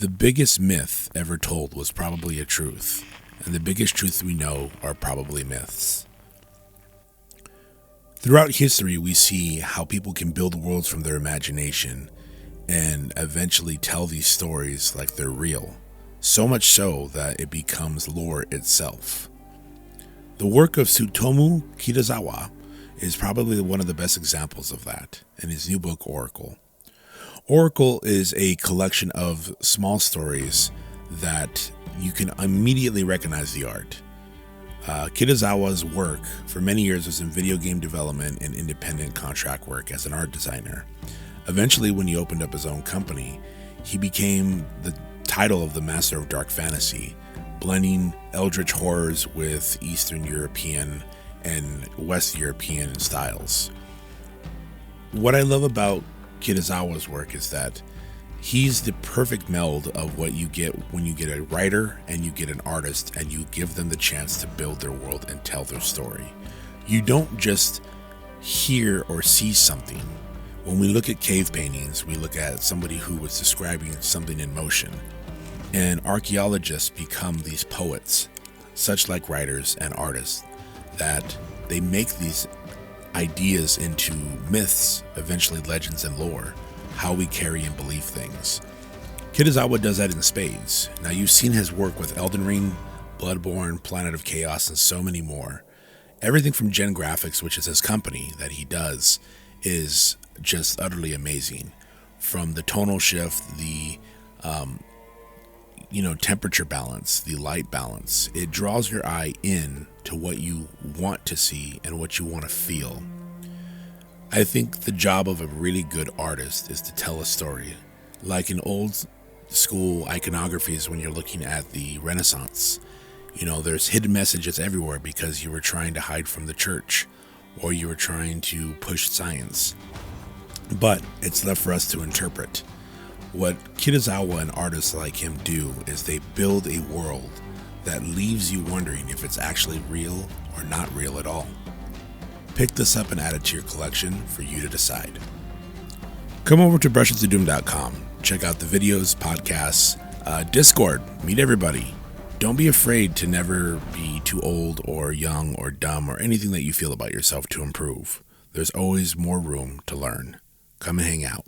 The biggest myth ever told was probably a truth, and the biggest truths we know are probably myths. Throughout history, we see how people can build worlds from their imagination and eventually tell these stories like they're real, so much so that it becomes lore itself. The work of TSUTOMU Kitazawa is probably one of the best examples of that in his new book, Oracle. Oracle is a collection of small stories that you can immediately recognize the art. Kitazawa's work for many years was in video game development and independent contract work as an art designer. Eventually, when he opened up his own company, he became the title of the master of dark fantasy, blending eldritch horrors with Eastern European and West European styles. What I love about Kitazawa's work is that he's the perfect meld of what you get when you get a writer and you get an artist and you give them the chance to build their world and tell their story. You don't just hear or see something. When we look at cave paintings, we look at somebody who was describing something in motion. And archaeologists become these poets, such like writers and artists, that they make these ideas into myths, eventually legends and lore, how we carry and believe things. Kitazawa does that in spades. Now, you've seen his work with Elden Ring, Bloodbourne, Planet of Chaos, and so many more. Everything from Gen Graphics, which is his company that he does, is just utterly amazing. From the tonal shift, the temperature balance, the light balance, it draws your eye in to what you want to see and what you want to feel. I think the job of a really good artist is to tell a story. Like in old school iconographies when you're looking at the Renaissance, there's hidden messages everywhere because you were trying to hide from the church or you were trying to push science. But it's left for us to interpret. What Kitazawa and artists like him do is they build a world that leaves you wondering if it's actually real or not real at all. Pick this up and add it to your collection for you to decide. Come over to Brushesofdoom.com. Check out the videos, podcasts, Discord. Meet everybody. Don't be afraid to never be too old or young or dumb or anything that you feel about yourself to improve. There's always more room to learn. Come and hang out.